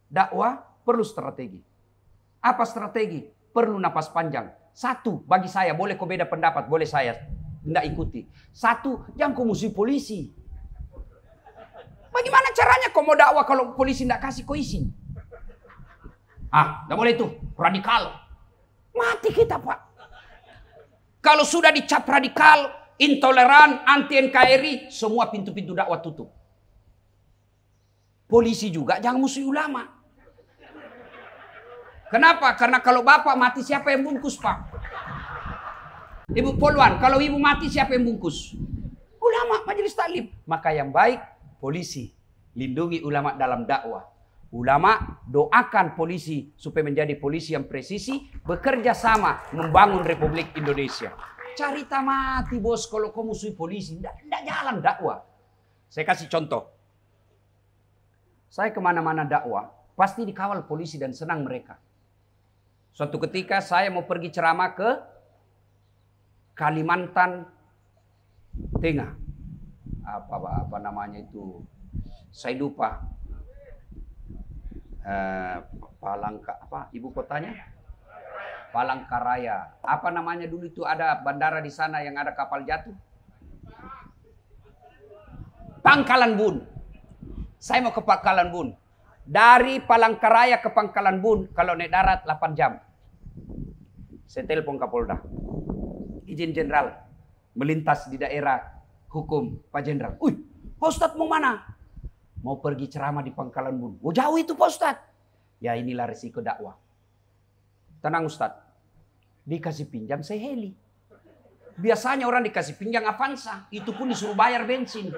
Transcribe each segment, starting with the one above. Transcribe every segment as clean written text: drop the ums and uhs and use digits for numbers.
Dakwah perlu strategi. Apa strategi? Perlu napas panjang. Satu, bagi saya, boleh kau beda pendapat, boleh saya tidak ikuti. Satu, jangan kau musuh polisi. Bagaimana caranya kau mau dakwah kalau polisi tidak kasih kau izin? Tidak boleh itu, radikal. Mati kita, Pak. Kalau sudah dicap radikal, intoleran, anti NKRI, semua pintu-pintu dakwah tutup. Polisi juga jangan musuh ulama. Kenapa? Karena kalau bapak mati siapa yang bungkus, Pak? Ibu Polwan, kalau ibu mati siapa yang bungkus? Ulama, majelis taklim. Maka yang baik, polisi. Lindungi ulama dalam dakwah. Ulama doakan polisi supaya menjadi polisi yang presisi, bekerja sama membangun Republik Indonesia. Cari mati, bos, kalau kau musuh polisi. Tidak jalan dakwah. Saya kasih contoh. Saya kemana-mana dakwah, pasti dikawal polisi dan senang mereka. Suatu ketika saya mau pergi ceramah ke Kalimantan Tengah. Apa namanya itu? Saya lupa. Ibu kotanya? Palangkaraya. Apa namanya dulu itu, ada bandara di sana yang ada kapal jatuh? Pangkalan Bun. Saya mau ke Pangkalan Bun. Dari Palangkaraya ke Pangkalan Bun, kalau naik darat 8 jam. Saya telepon Kapolda. Izin Jenderal, melintas di daerah hukum, Pak Jenderal. Pak Ustadz mau mana? Mau pergi ceramah di Pangkalan Bun. Oh, jauh itu, Pak Ustadz. Ya, inilah risiko dakwah. Tenang, Ustadz. Dikasih pinjam saya heli. Biasanya orang dikasih pinjam Avanza. Itu pun disuruh bayar bensin.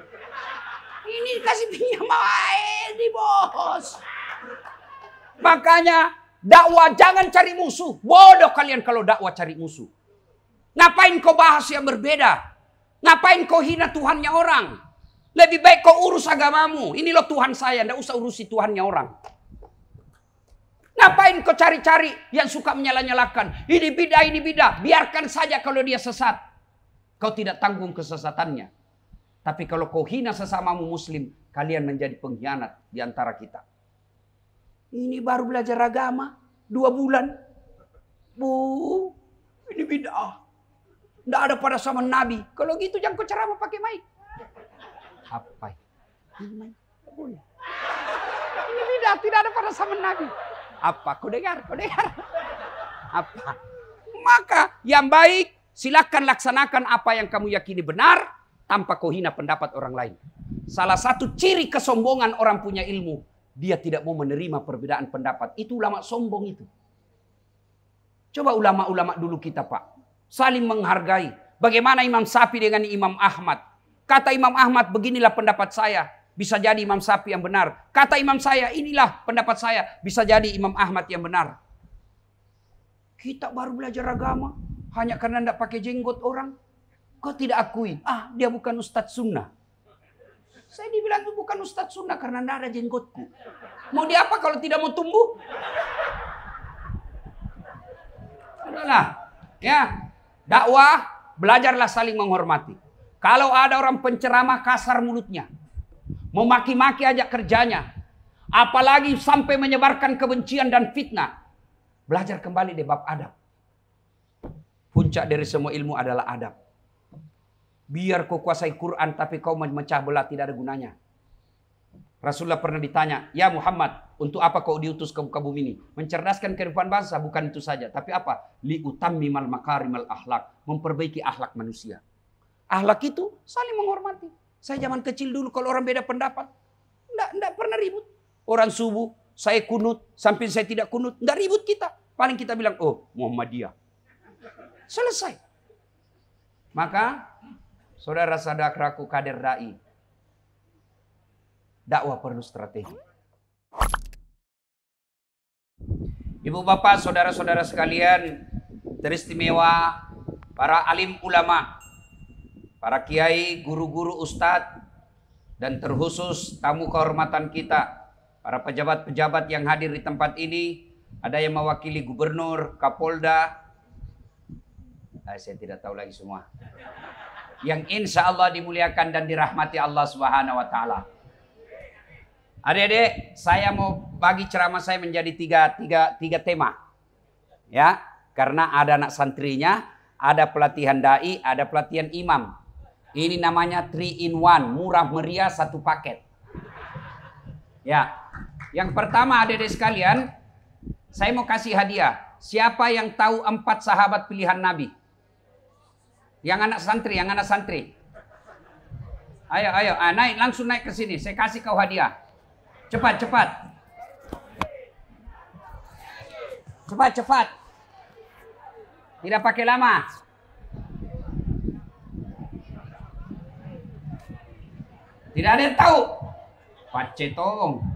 Ini dikasih pinjam heli, bos. Makanya dakwah jangan cari musuh. Bodoh kalian kalau dakwah cari musuh. Ngapain kau bahas yang berbeda? Ngapain kau hina Tuhannya orang? Lebih baik kau urus agamamu. Ini loh Tuhan saya, tidak usah urusi Tuhannya orang. Ngapain kau cari-cari yang suka menyala-nyalakan? Ini bidah. Biarkan saja kalau dia sesat. Kau tidak tanggung kesesatannya. Tapi kalau kau hina sesamamu muslim, kalian menjadi pengkhianat di antara kita. Ini baru belajar agama 2 bulan. Bu, ini bid'ah. Tidak ada pada zaman Nabi. Kalau gitu jangan kau ceramah pakai mic. Apa? Ini bid'ah, tidak ada pada zaman Nabi. Apa? Kau dengar? Apa? Maka yang baik silakan laksanakan apa yang kamu yakini benar tanpa kau hina pendapat orang lain. Salah satu ciri kesombongan orang punya ilmu, dia tidak mau menerima perbedaan pendapat. Itu ulama sombong itu. Coba ulama-ulama dulu kita, Pak, saling menghargai. Bagaimana Imam Syafi'i dengan Imam Ahmad? Kata Imam Ahmad, beginilah pendapat saya. Bisa jadi Imam Syafi'i yang benar. Kata Imam saya, inilah pendapat saya. Bisa jadi Imam Ahmad yang benar. Kita baru belajar agama. Hanya karena tidak pakai jenggot orang. Kau tidak akui. Dia bukan Ustadz Sunnah. Saya dibilang itu bukan Ustadz Sunnah karena tidak ada jenggotku. Mau diapa kalau tidak mau tumbuh? Adalah. Ya. Dakwah, belajarlah saling menghormati. Kalau ada orang penceramah kasar mulutnya. Mau maki-maki aja kerjanya. Apalagi sampai menyebarkan kebencian dan fitnah. Belajar kembali deh bab adab. Puncak dari semua ilmu adalah adab. Biar kau kuasai Quran tapi kau memecah belah tidak ada gunanya. Rasulullah pernah ditanya, ya Muhammad, untuk apa kau diutus ke muka bumi ini? Mencerdaskan kehidupan bangsa, bukan itu saja. Tapi apa? Liutammimal makarimal akhlak. Memperbaiki akhlak manusia. Akhlak itu saling menghormati. Saya zaman kecil dulu kalau orang beda pendapat, enggak pernah ribut. Orang subuh, saya kunut, sampai saya tidak kunut, enggak ribut kita. Paling kita bilang, oh Muhammadiyah. Selesai. Maka, saudara-saudaraku kader dai, dakwah perlu strategi. Ibu bapak, saudara-saudara sekalian, teristimewa para alim ulama, para kiai, guru-guru, ustadz, dan terkhusus tamu kehormatan kita, para pejabat-pejabat yang hadir di tempat ini, ada yang mewakili gubernur, kapolda, saya tidak tahu lagi semua, yang insya Allah dimuliakan dan dirahmati Allah Subhanahu Wa Taala. Adik-adik, saya mau bagi ceramah saya menjadi tiga tema. Ya, karena ada anak santrinya, ada pelatihan dai, ada pelatihan imam. Ini namanya 3 in 1, murah meriah satu paket. Ya, yang pertama adik-adik sekalian, saya mau kasih hadiah. Siapa yang tahu 4 sahabat pilihan Nabi? Yang anak santri. Ayo, naik, langsung naik ke sini. Saya kasih kau hadiah. Cepat. Tidak pakai lama. Tidak ada yang tahu. Pacetong.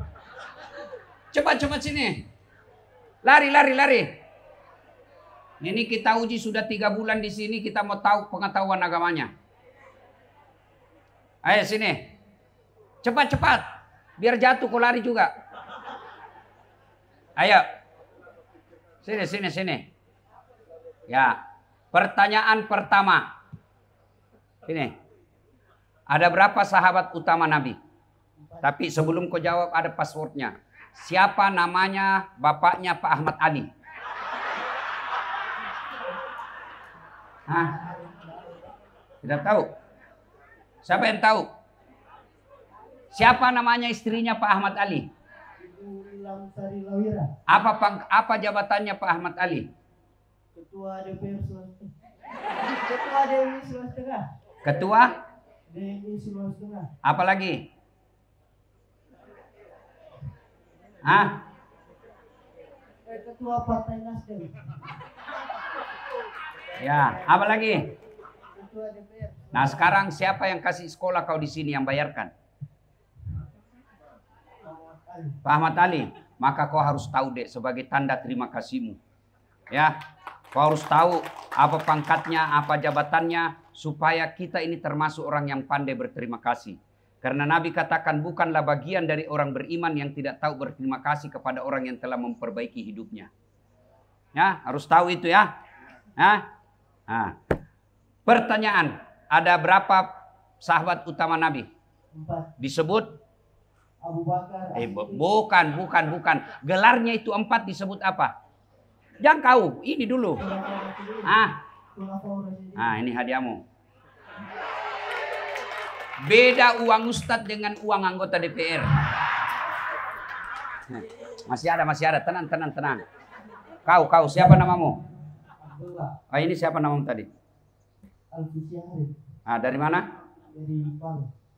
Cepat sini. Lari. Ini kita uji sudah 3 bulan di sini. Kita mau tahu pengetahuan agamanya. Ayo sini. Cepat. Biar jatuh kau lari juga. Ayo. Sini. Ya. Pertanyaan pertama. Sini. Ada berapa sahabat utama Nabi? Tapi sebelum kau jawab ada passwordnya. Siapa namanya bapaknya Pak Ahmad Ali? Hah? Tidak tahu? Siapa yang tahu? Siapa namanya istrinya Pak Ahmad Ali? Apa jabatannya Pak Ahmad Ali? Ketua DPR Sulawesi. Ketua DPI Sulawesi Tengah. Ketua? DPI Sulawesi Tengah. Apa lagi? Hah? Ketua Partai Nasdem. Ya, apa lagi? Ketua DPR. Nah, sekarang siapa yang kasih sekolah kau di sini yang bayarkan? Pak Ahmad Ali. Maka kau harus tahu, Dek, sebagai tanda terima kasihmu. Ya, kau harus tahu apa pangkatnya, apa jabatannya, supaya kita ini termasuk orang yang pandai berterima kasih. Karena Nabi katakan bukanlah bagian dari orang beriman yang tidak tahu berterima kasih kepada orang yang telah memperbaiki hidupnya. Ya, harus tahu itu ya. Nah, pertanyaan, ada berapa sahabat utama Nabi? 4. Disebut? Abu Bakar. Bukan. Gelarnya itu 4 disebut apa? Jangan kau, ini dulu. Ini hadiahmu. Beda uang ustadz dengan uang anggota DPR. Masih ada. Tenang. Kau siapa namamu? Abdullah. Ini siapa namamu tadi? Al-Fisyari. Dari mana? Dari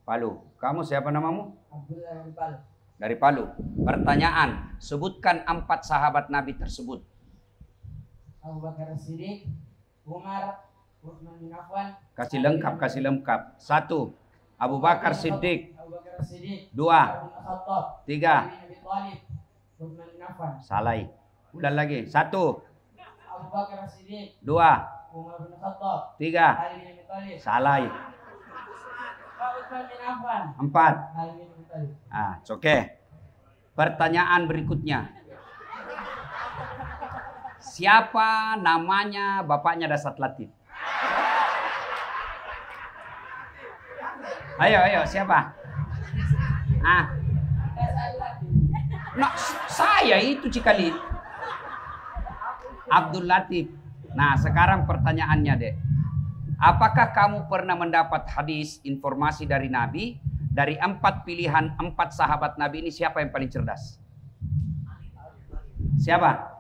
Palu. Kamu siapa namamu? Abdullah dari Palu. Dari Palu. Pertanyaan, sebutkan 4 sahabat Nabi tersebut. Abu Bakar Siddiq, Umar, Utsman bin Affan. Kasih lengkap. 1. Abu Bakar Siddiq. 2. 3. Salah. Ulang lagi. 1. Abu Bakar Siddiq. 2. Umar bin Khattab. 3. Salah. 4. Oke. Pertanyaan berikutnya. Siapa namanya bapaknya Dasat Latif? Ayo, siapa? Nah, saya itu Cikali. Abdul Latif. Nah, sekarang pertanyaannya, Dek. Apakah kamu pernah mendapat hadis, informasi dari Nabi? Dari 4 pilihan, 4 sahabat Nabi ini siapa yang paling cerdas? Siapa?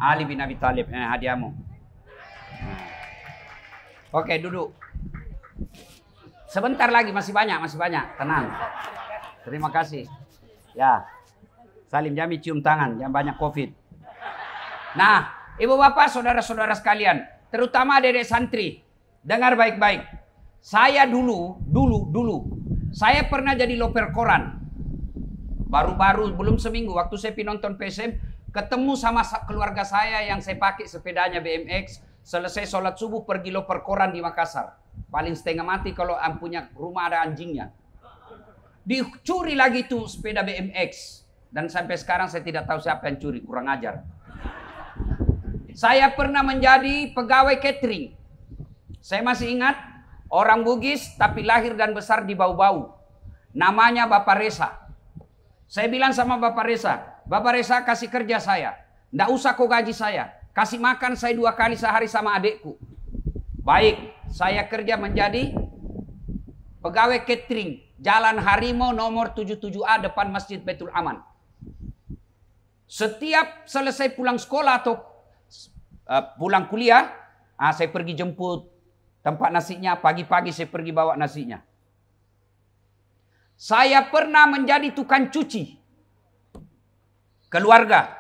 Ali bin Abi Thalib. Hadiahmu. Oke, duduk. Sebentar lagi, masih banyak. Tenang. Terima kasih. Ya. Salim Jami cium tangan, jangan banyak COVID. Nah, Ibu Bapak, saudara-saudara sekalian, terutama adik-adik santri, dengar baik-baik. Saya dulu, saya pernah jadi loper koran. Baru-baru, belum seminggu, waktu saya nonton PSM, ketemu sama keluarga saya yang saya pakai sepedanya BMX. Selesai sholat subuh, pergi loper koran di Makassar. Paling setengah mati kalau punya rumah ada anjingnya. Dicuri lagi tuh sepeda BMX. Dan sampai sekarang saya tidak tahu siapa yang curi, kurang ajar. Saya pernah menjadi pegawai catering. Saya masih ingat, orang Bugis tapi lahir dan besar di Bau-Bau. Namanya Bapak Reza. Saya bilang sama Bapak Reza kasih kerja saya. Nggak usah kau gaji saya. Kasih makan saya 2 kali sehari sama adekku. Baik, saya kerja menjadi pegawai catering. Jalan Harimau nomor 77A depan Masjid Baitul Aman. Setiap selesai pulang sekolah atau pulang kuliah, saya pergi jemput tempat nasinya. Pagi-pagi saya pergi bawa nasinya. Saya pernah menjadi tukang cuci keluarga.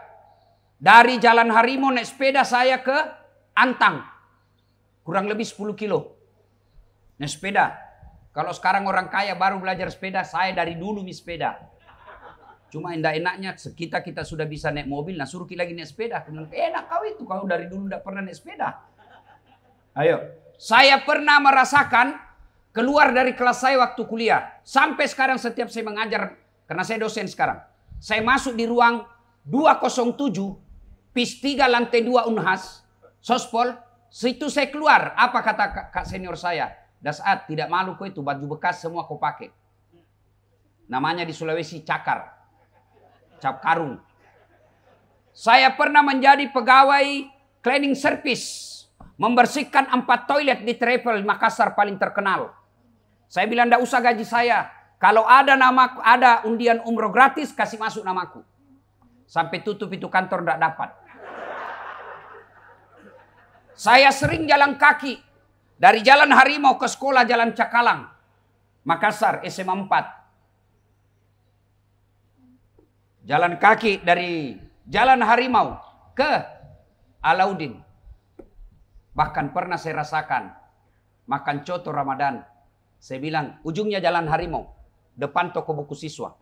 Dari Jalan Harimau naik sepeda saya ke Antang. Kurang lebih 10 kilo. Naik sepeda. Kalau sekarang orang kaya baru belajar sepeda, saya dari dulu sepeda. Cuma enaknya kita sudah bisa naik mobil, nah suruh kita lagi naik sepeda. Bilang, enak kau itu, kau dari dulu tidak pernah naik sepeda. Ayo. Saya pernah merasakan keluar dari kelas saya waktu kuliah. Sampai sekarang setiap saya mengajar, karena saya dosen sekarang. Saya masuk di ruang 207, PIS 3 lantai 2 Unhas, Sospol. Situ saya keluar. Apa kata kak senior saya? Dasat, tidak malu kau itu, baju bekas semua kau pakai. Namanya di Sulawesi cakar. Cap karung. Saya pernah menjadi pegawai cleaning service. Membersihkan 4 toilet di Travel Makassar paling terkenal. Saya bilang tidak usah gaji saya. Kalau ada undian umroh gratis, kasih masuk namaku. Sampai tutup itu kantor tidak dapat. Saya sering jalan kaki. Dari Jalan Harimau ke sekolah Jalan Cakalang. Makassar SMA 4. Jalan kaki dari Jalan Harimau ke Alauddin. Bahkan pernah saya rasakan makan coto Ramadan. Saya bilang ujungnya Jalan Harimau. Depan toko buku siswa.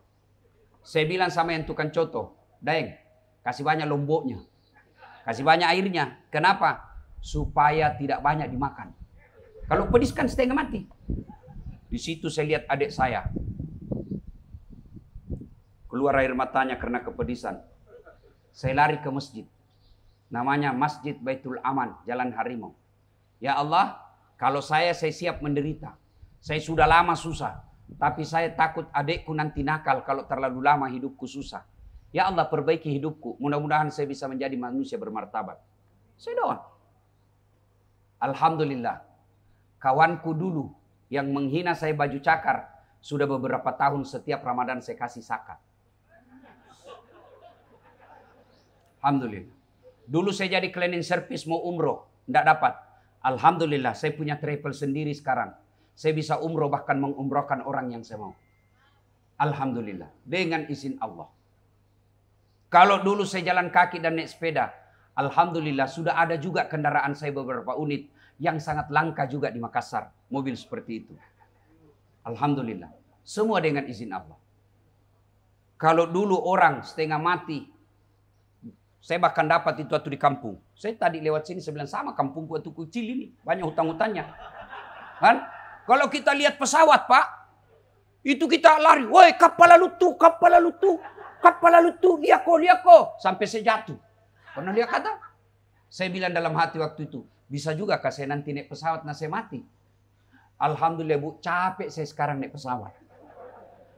Saya bilang sama yang tukang coto. Daeng, kasih banyak lomboknya. Kasih banyak airnya. Kenapa? Supaya tidak banyak dimakan. Kalau pedis kan setengah mati. Di situ saya lihat adik saya. Keluar air matanya karena kepedisan. Saya lari ke masjid. Namanya Masjid Baitul Aman, Jalan Harimau. Ya Allah, kalau saya siap menderita. Saya sudah lama susah. Tapi saya takut adikku nanti nakal kalau terlalu lama hidupku susah. Ya Allah, perbaiki hidupku. Mudah-mudahan saya bisa menjadi manusia bermartabat. Saya doa. Alhamdulillah. Kawanku dulu yang menghina saya baju cakar. Sudah beberapa tahun setiap Ramadan saya kasih zakat. Alhamdulillah. Dulu saya jadi cleaning service mau umroh. Tidak dapat. Alhamdulillah saya punya travel sendiri sekarang. Saya bisa umroh bahkan mengumrohkan orang yang saya mau. Alhamdulillah. Dengan izin Allah. Kalau dulu saya jalan kaki dan naik sepeda. Alhamdulillah sudah ada juga kendaraan saya beberapa unit. Yang sangat langka juga di Makassar. Mobil seperti itu. Alhamdulillah. Semua dengan izin Allah. Kalau dulu orang setengah mati. Saya bahkan dapat itu waktu di kampung. Saya tadi lewat sini saya bilang sama kampungku waktu kecil ini. Banyak hutang-hutangnya. Kan? Kalau kita lihat pesawat Pak. Itu kita lari. Woi kapal lalu tuh. Kapal lalu tuh. Kapal lalu tuh. Lihat kok. Sampai saya jatuh. Pernah lihat kata? Saya bilang dalam hati waktu itu. Bisa juga kah saya nanti naik pesawat nah saya mati. Alhamdulillah Bu. Capek saya sekarang naik pesawat.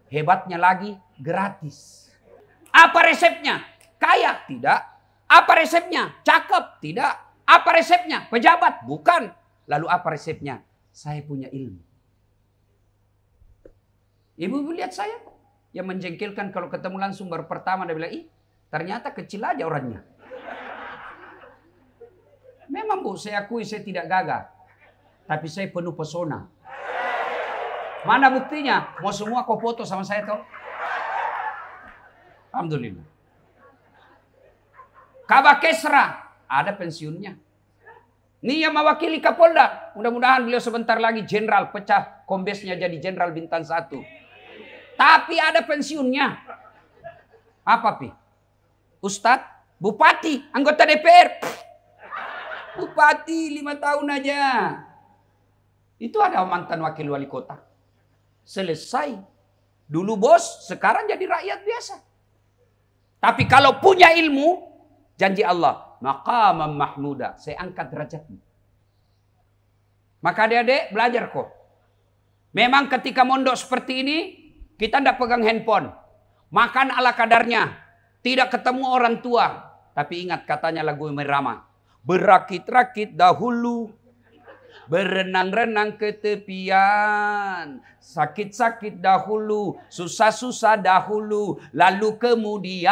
Hebatnya lagi gratis. Apa resepnya? Kaya? Tidak. Apa resepnya? Cakep? Tidak. Apa resepnya? Pejabat? Bukan. Lalu apa resepnya? Saya punya ilmu. Ibu lihat saya. Yang menjengkelkan kalau ketemu langsung baru pertama dia bilang, ternyata kecil aja orangnya. Memang Bu, saya akui saya tidak gagah. Tapi saya penuh pesona. Mana buktinya? Mau semua kau foto sama saya toh? Alhamdulillah. Kabak Kesra, ada pensiunnya. Ini yang mewakili Kapolda. Mudah-mudahan beliau sebentar lagi jenderal, pecah kombesnya jadi jenderal bintang 1. Tapi ada pensiunnya. Apa Pi? Ustadz, bupati, anggota DPR. Bupati 5 tahun aja. Itu ada mantan wakil wali kota. Selesai. Dulu bos, sekarang jadi rakyat biasa. Tapi kalau punya ilmu, janji Allah, maqamam mahmuda, saya angkat derajatmu. Maka adik-adik belajar kok. Memang ketika mondok seperti ini, Kita tidak pegang handphone. Makan ala kadarnya. Tidak ketemu orang tua. Tapi ingat katanya lagu Irama. Berakit-rakit dahulu. Berenang-renang ke tepian. Sakit-sakit dahulu. Susah-susah dahulu. Lalu kemudian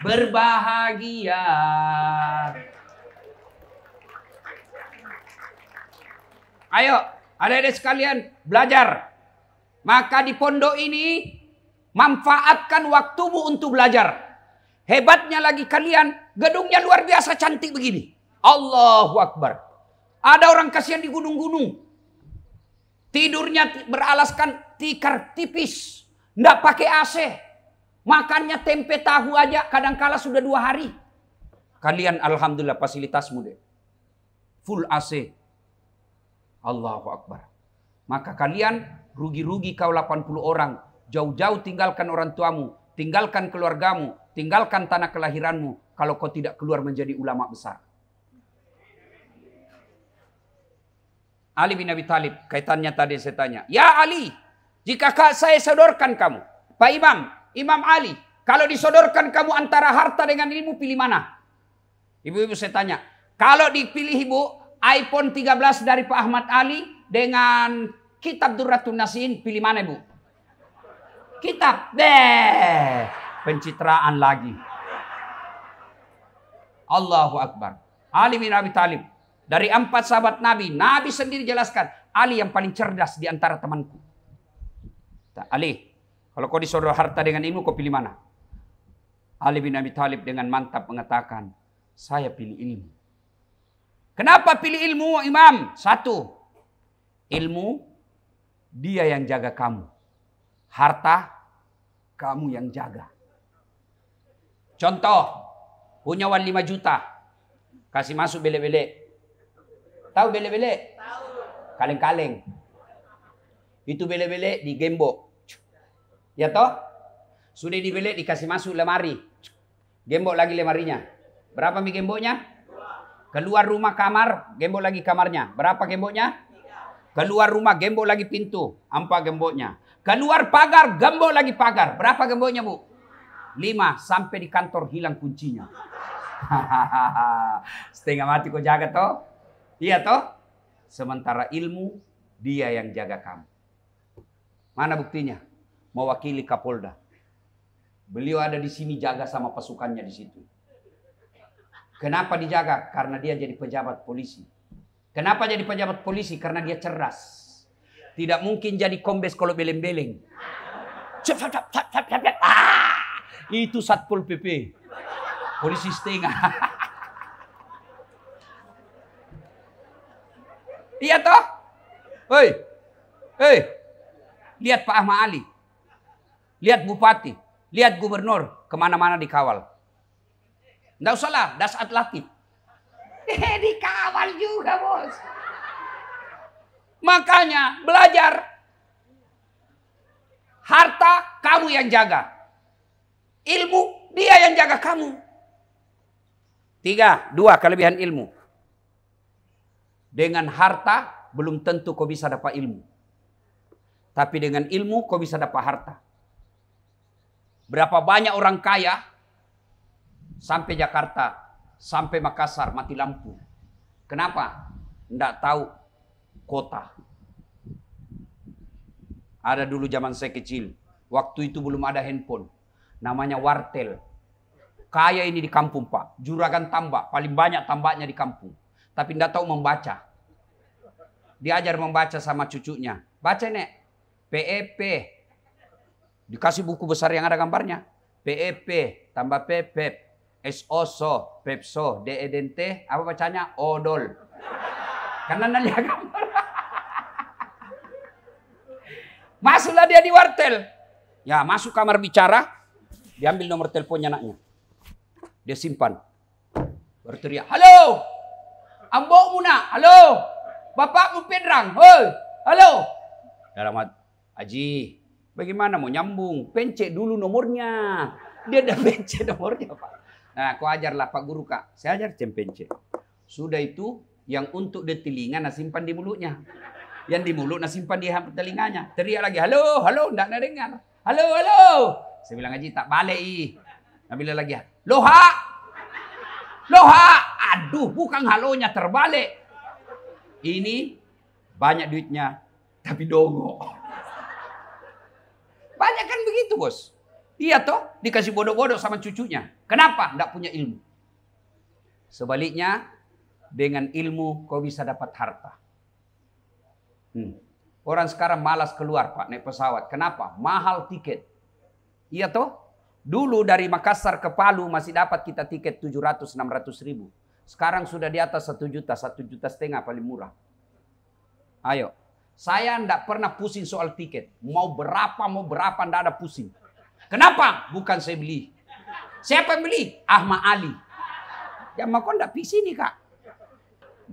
berbahagia. Ayo, adik-adik sekalian, belajar. Maka di pondok ini, manfaatkan waktumu untuk belajar. Hebatnya lagi kalian, gedungnya luar biasa cantik begini. Allahu Akbar. Ada orang kasihan di gunung-gunung. Tidurnya beralaskan tikar tipis. Nggak pakai AC. Makannya tempe tahu aja kadangkala sudah 2 hari. Kalian alhamdulillah fasilitasmu deh. Full AC. Allahu Akbar. Maka kalian rugi-rugi kau 80 orang. Jauh-jauh tinggalkan orang tuamu. Tinggalkan keluargamu. Tinggalkan tanah kelahiranmu. Kalau kau tidak keluar menjadi ulama besar. Ali bin Abi Thalib. Kaitannya tadi saya tanya. Ya Ali. Jika saya sodorkan kamu. Pak Imam. Imam Ali. Kalau disodorkan kamu antara harta dengan ilmu. Pilih mana? Ibu-ibu saya tanya. Kalau dipilih ibu. iPhone 13 dari Pak Ahmad Ali. Dengan kitab Durratun Nasin. Pilih mana ibu? Kitab. Pencitraan lagi. Allahu Akbar. Ali bin Abi Thalib. Dari 4 sahabat Nabi. Nabi sendiri jelaskan. Ali yang paling cerdas di antara temanku. Ali. Kalau kau disodor harta dengan ilmu. Kau pilih mana? Ali bin Abi Thalib dengan mantap mengatakan. Saya pilih ilmu. Kenapa pilih ilmu Imam? 1. Ilmu. Dia yang jaga kamu. Harta. Kamu yang jaga. Contoh. Punya uang 5 juta. Kasih masuk bele-bele. Tahu bele-bele? Tahu. Kaleng-kaleng. Itu bele-bele di gembok. Ya toh? Sudah dibele dikasih masuk lemari. Gembok lagi lemarinya. Berapa mi gemboknya? 2. Keluar rumah kamar, gembok lagi kamarnya. Berapa gemboknya? 3. Keluar rumah, gembok lagi pintu. 4 gemboknya. Keluar pagar, gembok lagi pagar. Berapa gemboknya, Bu? 5. Sampai di kantor hilang kuncinya. Setengah mati kau jaga toh? Iya toh? Sementara ilmu, dia yang jaga kamu. Mana buktinya? Mewakili Kapolda. Beliau ada di sini jaga sama pasukannya di situ. Kenapa dijaga? Karena dia jadi pejabat polisi. Kenapa jadi pejabat polisi? Karena dia cerdas. Tidak mungkin jadi kombes kalau beleng-beleng. Itu Satpol PP. Polisi setengah. Iya toh? Hei. Lihat Pak Ahmad Ali. Lihat Bupati. Lihat Gubernur. Kemana-mana dikawal. Nggak usahlah. Dasat Latif. Dikawal juga bos. Makanya belajar. Harta kamu yang jaga. Ilmu dia yang jaga kamu. 2 kelebihan ilmu. Dengan harta belum tentu kau bisa dapat ilmu. Tapi dengan ilmu kau bisa dapat harta. Berapa banyak orang kaya sampai Jakarta, sampai Makassar mati lampu. Kenapa? Tidak tahu kota. Ada dulu zaman saya kecil. Waktu itu belum ada handphone. Namanya wartel. Kaya ini di kampung Pak. Juragan tambak. Paling banyak tambaknya di kampung. Tapi tidak tahu membaca. Diajar membaca sama cucunya. Baca nek. PEP. Dikasih buku besar yang ada gambarnya. PEP. Tambah PEP. SOSO. PEPSO. DEDNT. Apa bacanya? Odol. Karena lihat gambar. Masuklah dia di wartel. Ya masuk kamar bicara. Diambil nomor teleponnya anaknya. Dia simpan. Berteriak. Halo. Ambokmu nak. Halo. Bapakmu Pedrang. Hoi. Halo. Dalam hati. Haji. Bagaimana mau nyambung? Pencet dulu nomornya. Dia udah pencet nomornya Pak. Nah kau ajarlah Pak Guru Kak. Saya ajar pencet. Sudah itu yang untuk di telinga nah simpan di mulutnya. Yang di mulut nak simpan di telinganya. Teriak lagi, halo, halo, enggak nak dengar. Halo, halo. Saya bilang Haji tak balik. Nah, bila lagi, loha. Loha. Aduh, bukan halonya terbalik. Ini banyak duitnya, tapi dongo. Banyak kan begitu, bos. Iya toh, dikasih bodoh-bodoh sama cucunya. Kenapa? Nggak punya ilmu. Sebaliknya, dengan ilmu kau bisa dapat harta. Orang sekarang malas keluar, Pak, naik pesawat. Kenapa? Mahal tiket. Iya toh? Dulu dari Makassar ke Palu masih dapat kita tiket 700-600 ribu. Sekarang sudah di atas 1 juta, 1,5 juta paling murah. Ayo. Saya nggak pernah pusing soal tiket. Mau berapa, nggak ada pusing. Kenapa? Bukan saya beli. Siapa yang beli? Ahmad Ali. Ya mau kau nggak pergi sini, Kak.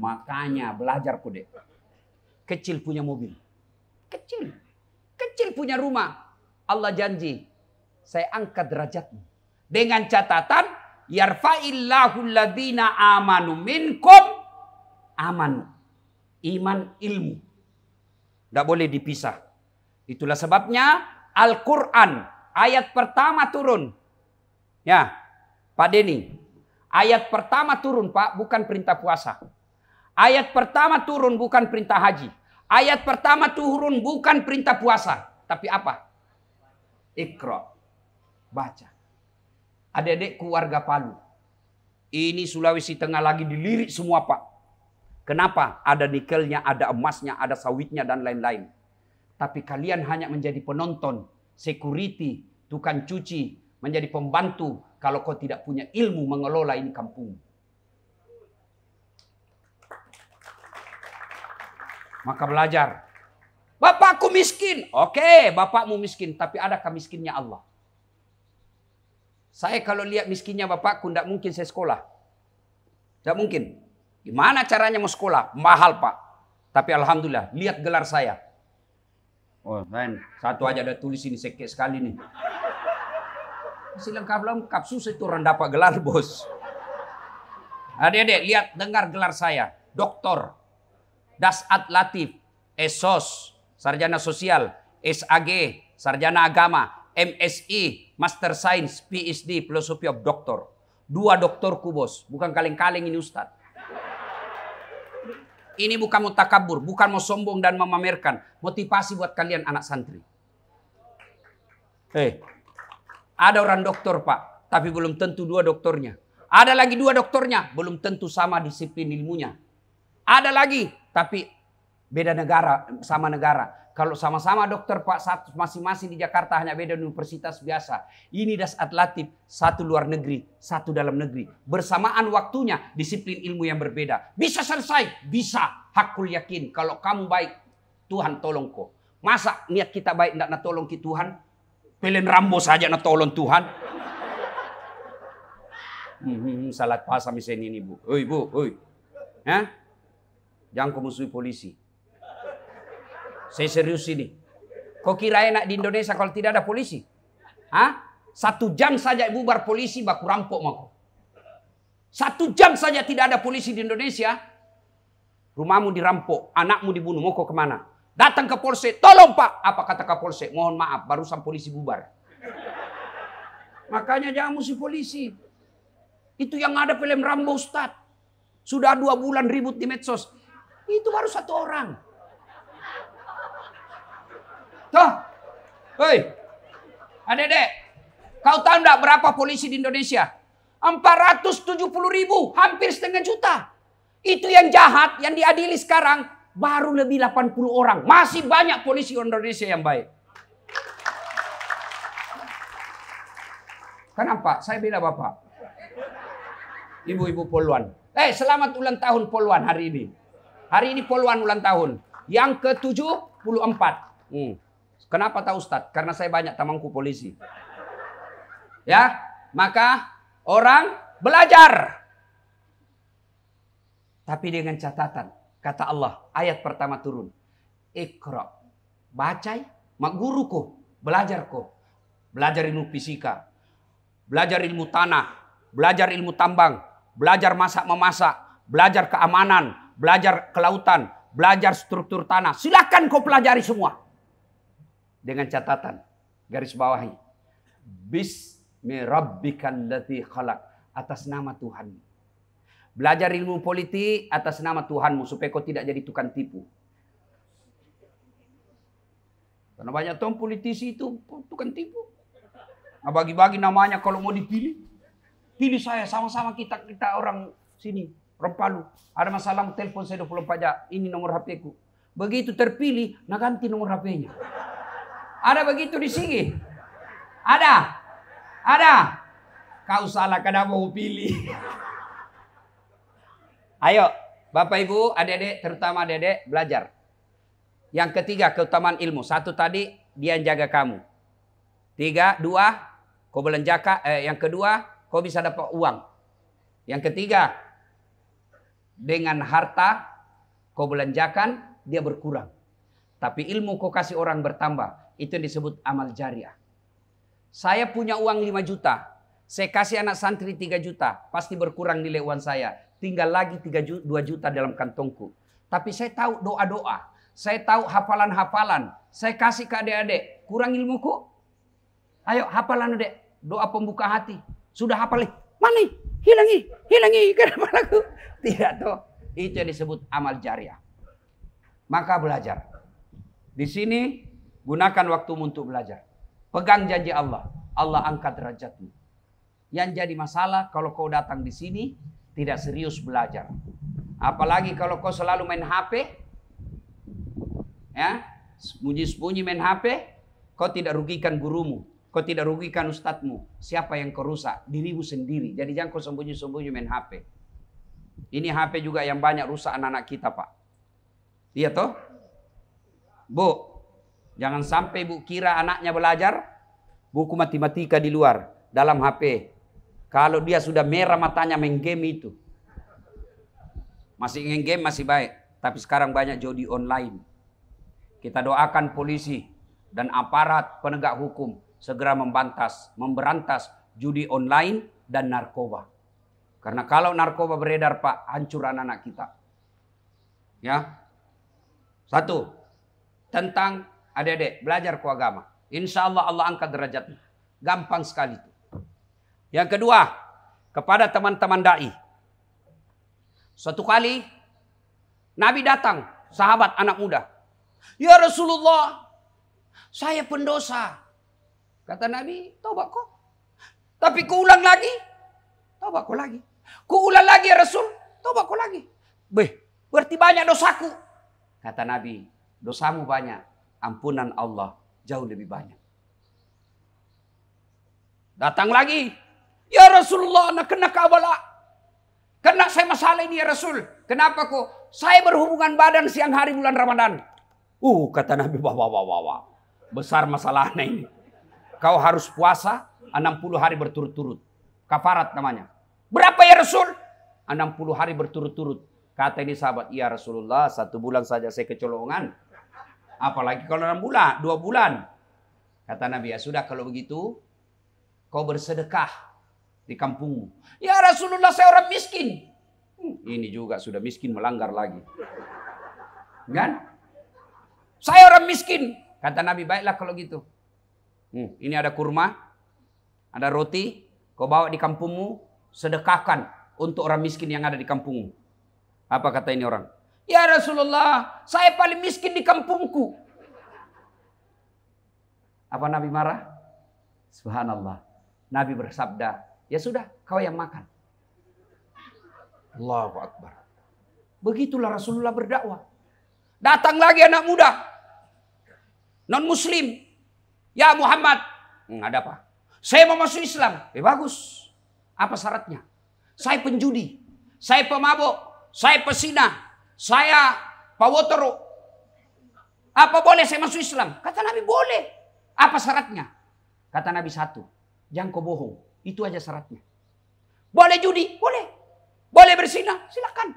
Makanya belajar kode. Kecil punya mobil. Kecil. Kecil punya rumah. Allah janji. Saya angkat derajatmu. Dengan catatan. Yarfa'illahu alladhina amanu minkum. Amanu. Iman ilmu. Tidak boleh dipisah. Itulah sebabnya Al-Quran. Ayat pertama turun. Ya. Pak Denny. Ayat pertama turun, Pak. Bukan perintah puasa. Ayat pertama turun bukan perintah haji. Ayat pertama turun bukan perintah puasa. Tapi apa? Iqra. Baca. Adik-adikku warga Palu. Ini Sulawesi Tengah lagi dilirik semua, Pak. Kenapa? Ada nikelnya, ada emasnya, ada sawitnya, dan lain-lain. Tapi kalian hanya menjadi penonton, security, tukang cuci, menjadi pembantu kalau kau tidak punya ilmu mengelola ini kampung. Maka belajar. Bapakku miskin. Oke, bapakmu miskin. Tapi adakah miskinnya Allah? Saya kalau lihat miskinnya bapakku, tidak mungkin saya sekolah. Tidak mungkin. Gimana caranya mau sekolah? Mahal, Pak. Tapi alhamdulillah, lihat gelar saya. Oh, man, satu aja ada tulis ini sekek sekali nih. Masih lengkap-lengkap. Susah itu orang dapat gelar, bos. Adik-adik, lihat, dengar gelar saya. Doktor. Dasat Latif, Esos, Sarjana Sosial, SAG, Sarjana Agama, MSI, Master Science, PhD, Philosophy of Doctor. 2 doktorku, bos. Bukan kaleng-kaleng ini, Ustadz. Ini bukan mau takabur, bukan mau sombong dan memamerkan. Motivasi buat kalian anak santri. Ada orang doktor, Pak, tapi belum tentu 2 doktornya. Ada lagi 2 doktornya, belum tentu sama disiplin ilmunya. Ada lagi, tapi beda negara, sama negara. Kalau sama-sama dokter, Pak, masing-masing di Jakarta hanya beda universitas biasa. Ini Dasat Latif, 1 luar negeri, 1 dalam negeri. Bersamaan waktunya, disiplin ilmu yang berbeda. Bisa selesai? Bisa. Hakul yakin. Kalau kamu baik, Tuhan tolong kau. Masa niat kita baik, tidak nak tolong ki Tuhan? Pelen Rambo saja nak tolong Tuhan. Salat pasam ini, Bu. Oi, Bu, oi. Hah? Jangan kau musuhi polisi. Saya serius ini. Kau kira enak di Indonesia kalau tidak ada polisi? Hah? 1 jam saja bubar polisi, baku rampok mako. 1 jam saja tidak ada polisi di Indonesia, rumahmu dirampok, anakmu dibunuh, mau kau kemana? Datang ke Polsek, tolong Pak. Apa kata Kapolsek? Mohon maaf, barusan polisi bubar. Makanya jangan musuh polisi. Itu yang ada film Rambo, Ustadz. Sudah 2 bulan ribut di medsos. Itu baru 1 orang. Tuh. Hei. Adik-adik. Kau tahu enggak berapa polisi di Indonesia? 470.000. Hampir setengah juta. Itu yang jahat, yang diadili sekarang. Baru lebih 80 orang. Masih banyak polisi Indonesia yang baik. Kenapa? Saya bela Bapak. Ibu-ibu Poluan. Selamat ulang tahun Poluan hari ini. Hari ini Poluan ulang tahun. Yang ke-74. Kenapa tahu Ustadz? Karena saya banyak temanku polisi. Ya, maka orang belajar. Tapi dengan catatan. Kata Allah, ayat pertama turun. Iqra. Bacai. Mak guruku. Belajarku. Belajar ilmu fisika. Belajar ilmu tanah. Belajar ilmu tambang. Belajar masak-memasak. Belajar keamanan. Belajar kelautan. belajar struktur tanah. Silakan kau pelajari semua. Dengan catatan, garis bawahi. Bismi rabbikal ladzi khalaq. Atas nama Tuhan. Belajar ilmu politik atas nama Tuhanmu supaya kau tidak jadi tukang tipu. Karena banyak tuh politisi itu tukang tipu. Nah, bagi-bagi namanya kalau mau dipilih. Pilih saya, sama-sama kita orang sini, orang Palu. Ada masalah, telepon saya 24 jam. Ini nomor HP ku. Begitu terpilih, nah ganti nomor HP-nya. Ada begitu di sini? Ada? Ada? Kau salah karena mau pilih. Ayo, Bapak Ibu, adik-adik, terutama adik-adik, belajar. Yang ketiga, keutamaan ilmu. Satu tadi, dia yang jaga kamu. Dua, kau belanjakan. Yang kedua, kau bisa dapat uang. Yang ketiga, dengan harta, kau belanjakan, dia berkurang. Tapi ilmu kau kasih orang bertambah. Itu yang disebut amal jariah. Saya punya uang 5 juta. Saya kasih anak santri 3 juta. Pasti berkurang nilai uang saya. Tinggal lagi 2 juta dalam kantongku. Tapi saya tahu doa-doa. Saya tahu hafalan-hafalan. Saya kasih ke adik-adik. Kurang ilmuku? Ayo hafalan adik. Doa pembuka hati. Sudah hafal. Mana? Hilangi. Kenapa lagu? Tidak toh. Itu yang disebut amal jariah. Maka belajar. Di sini gunakan waktumu untuk belajar. Pegang janji Allah. Allah angkat derajatmu. Yang jadi masalah kalau kau datang di sini tidak serius belajar. Apalagi kalau kau selalu main HP. Ya, sembunyi-sembunyi main HP, kau tidak rugikan gurumu, kau tidak rugikan ustadzmu. Siapa yang kau rusak? Dirimu sendiri. Jadi jangan kau sembunyi-sembunyi main HP. Ini HP juga yang banyak rusak anak-anak kita, Pak. Iya toh? Bu, jangan sampai Bu kira anaknya belajar buku matematika di luar dalam HP. Kalau dia sudah merah matanya main game itu. Masih ingin game masih baik, tapi sekarang banyak judi online. Kita doakan polisi dan aparat penegak hukum segera memberantas judi online dan narkoba. Karena kalau narkoba beredar, Pak, hancur anak-anak kita. Ya. Satu, tentang adik-adik belajar ke agama. Insya Allah Allah angkat derajatnya. Gampang sekali itu. Yang kedua, kepada teman-teman dai. Suatu kali Nabi datang, sahabat anak muda. Ya Rasulullah, saya pendosa. Kata Nabi, taubat kok. Tapi ku ulang lagi, taubat kok lagi. Ku ulang lagi ya Rasul, taubat kok lagi. Berarti banyak dosaku. Kata Nabi, dosamu banyak, ampunan Allah jauh lebih banyak. Datang lagi, ya Rasulullah, nak kena kabala. Kena saya masalah ini ya Rasul. Kenapa kok? Saya berhubungan badan siang hari bulan Ramadan. Kata Nabi, wah. Besar masalahnya ini. Kau harus puasa 60 hari berturut-turut. Kafarat namanya. Berapa ya Rasul? 60 hari berturut-turut. Kata ini sahabat, ya Rasulullah 1 bulan saja saya kecolongan. Apalagi kalau 6 bulan, 2 bulan. Kata Nabi, ya sudah kalau begitu. Kau bersedekah di kampungmu. Ya Rasulullah saya orang miskin. Ini juga sudah miskin melanggar lagi. Kan? Saya orang miskin. Kata Nabi, baiklah kalau gitu. Ini ada kurma, ada roti. Kau bawa di kampungmu, sedekahkan untuk orang miskin yang ada di kampungmu. Apa kata ini orang? Ya Rasulullah, saya paling miskin di kampungku. Apa Nabi marah? Subhanallah. Nabi bersabda, ya sudah, kau yang makan. Allahu Akbar. Begitulah Rasulullah berdakwah. Datang lagi anak muda. Non muslim. Ya Muhammad. Ada apa? Saya mau masuk Islam. Bagus. Apa syaratnya? Saya penjudi. Saya pemabuk. Saya pesina. Saya pawotoro. Apa boleh saya masuk Islam? Kata Nabi boleh. Apa syaratnya? Kata Nabi 1. Jangan kau bohong. Itu aja syaratnya. Boleh judi? Boleh. Boleh berzina? Silakan.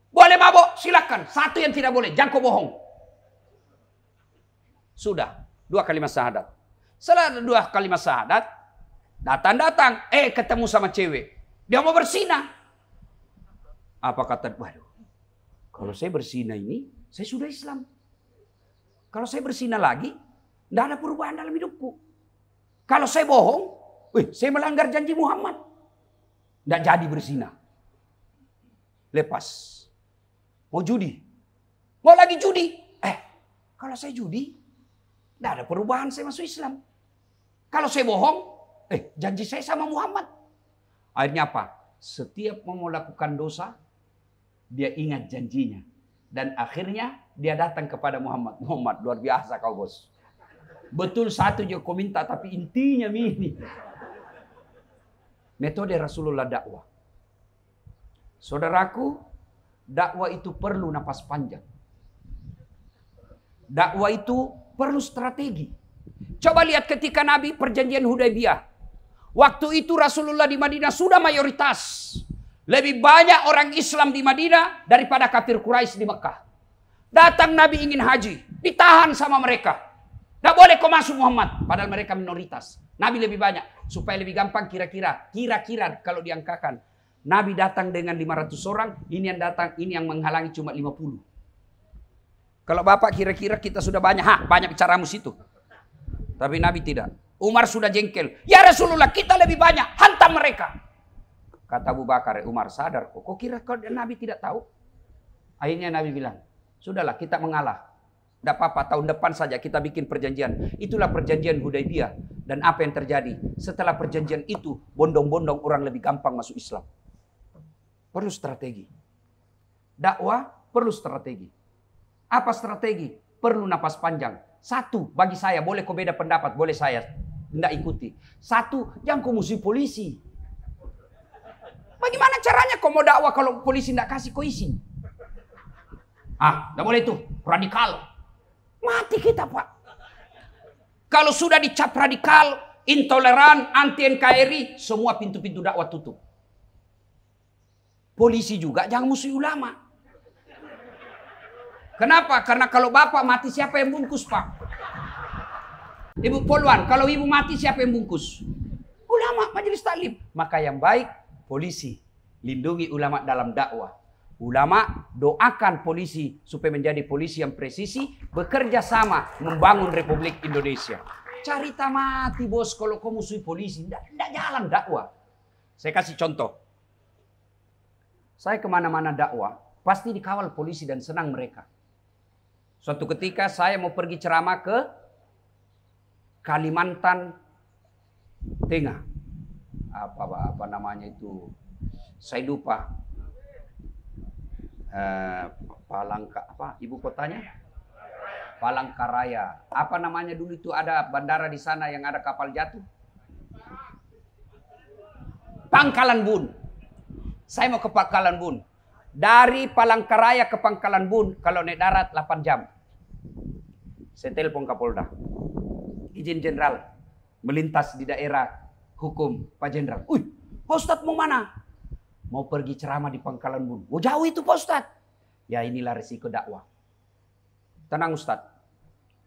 Boleh mabuk? Silakan. 1 yang tidak boleh. Jangan kau bohong. Sudah. 2 kalimat syahadat. Setelah 2 kalimat syahadat. Datang. Ketemu sama cewek. Dia mau berzina. Apa kata? Waduh. Kalau saya berzina ini. Saya sudah Islam. Kalau saya berzina lagi, tidak ada perubahan dalam hidupku. Kalau saya bohong, saya melanggar janji Muhammad. Tidak jadi berzina. Lepas. Mau judi. Mau lagi judi. Kalau saya judi, tidak ada perubahan, saya masuk Islam. Kalau saya bohong, janji saya sama Muhammad. Akhirnya apa? Setiap mau melakukan dosa, dia ingat janjinya. Dan akhirnya dia datang kepada Muhammad. Muhammad, luar biasa kau bos. Betul satu juga kau minta, tapi intinya ini. Metode Rasulullah dakwah. Saudaraku, dakwah itu perlu napas panjang. Dakwah itu perlu strategi. Coba lihat ketika Nabi perjanjian Hudaybiyah. Waktu itu Rasulullah di Madinah sudah mayoritas. Lebih banyak orang Islam di Madinah daripada kafir Quraisy di Mekah. Datang Nabi ingin haji, ditahan sama mereka. Tidak boleh kau masuk Muhammad, padahal mereka minoritas. Nabi lebih banyak, supaya lebih gampang kira-kira kalau diangkakan. Nabi datang dengan 500 orang, ini yang datang, ini yang menghalangi cuma 50. Kalau Bapak kira-kira kita sudah banyak, banyak bicaramu situ. Tapi Nabi tidak. Umar sudah jengkel. Ya Rasulullah, kita lebih banyak, hantam mereka. Kata Abu Bakar, Umar sadar kok. Kok kira Nabi tidak tahu? Akhirnya Nabi bilang, sudahlah kita mengalah. Tidak apa-apa, tahun depan saja kita bikin perjanjian. Itulah perjanjian Hudaybiyah. Dan apa yang terjadi? Setelah perjanjian itu, bondong-bondong orang lebih gampang masuk Islam. Perlu strategi. Dakwah perlu strategi. Apa strategi? Perlu napas panjang. Satu, bagi saya, boleh kau beda pendapat, boleh saya tidak ikuti. Satu, jangan kau musuh polisi. Bagaimana caranya kau mau dakwah kalau polisi tidak kasih kau izin? Tidak boleh itu, radikal. Mati kita Pak. Kalau sudah dicap radikal, intoleran, anti NKRI, semua pintu-pintu dakwah tutup. Polisi juga jangan musuh ulama. Kenapa? Karena kalau bapak mati siapa yang bungkus Pak? Ibu Polwan, kalau ibu mati siapa yang bungkus? Ulama, majelis taklim. Maka yang baik, polisi. Lindungi ulama dalam dakwah. Ulama doakan polisi supaya menjadi polisi yang presisi, bekerja sama membangun Republik Indonesia. Carita mati bos kalau kau musuhi polisi, tidak jalan dakwah. Saya kasih contoh. Saya kemana-mana dakwah, pasti dikawal polisi dan senang mereka. Suatu ketika saya mau pergi ceramah ke Kalimantan Tengah. Apa namanya itu? Saya lupa. Ibu kotanya? Palangkaraya. Apa namanya dulu itu ada bandara di sana yang ada kapal jatuh? Pangkalan Bun. Saya mau ke Pangkalan Bun. Dari Palangkaraya ke Pangkalan Bun kalau naik darat 8 jam. Saya telepon Kapolda. Izin Jenderal melintas di daerah hukum Pak Jenderal. Pak Ustadz mau mana? Mau pergi ceramah di Pangkalan Bun. Oh jauh itu Pak Ustadz. Ya inilah resiko dakwah. Tenang Ustadz.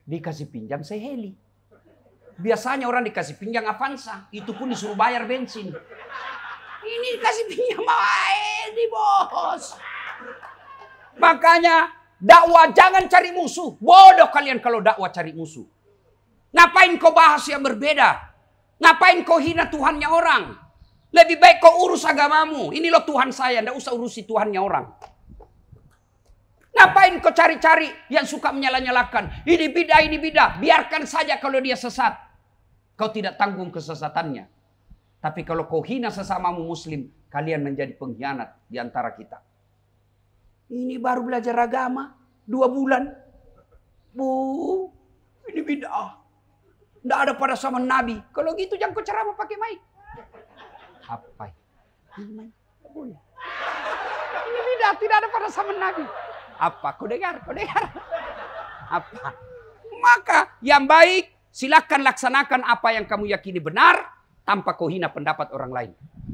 Dikasih pinjam saya heli. Biasanya orang dikasih pinjam Avanza. Itu pun disuruh bayar bensin. Ini dikasih pinjam heli bos. Makanya dakwah jangan cari musuh. Bodoh kalian kalau dakwah cari musuh. Ngapain kau bahas yang berbeda? Ngapain kau hina Tuhannya orang? Lebih baik kau urus agamamu. Ini loh Tuhan saya, tidak usah urusi Tuhannya orang. Ngapain kau cari-cari yang suka menyala-nyalakan? Ini bidah. Biarkan saja kalau dia sesat. Kau tidak tanggung kesesatannya. Tapi kalau kau hina sesamamu muslim, kalian menjadi pengkhianat di antara kita. Ini baru belajar agama 2 bulan. Bu, ini bidah. Tidak ada pada zaman Nabi. Kalau gitu jangan kau ceramah pakai mic. Apa? Ini boleh. Ini bidah, tidak ada pada zaman Nabi. Apa? Kau dengar? Apa? Maka yang baik silakan laksanakan apa yang kamu yakini benar tanpa kau hina pendapat orang lain.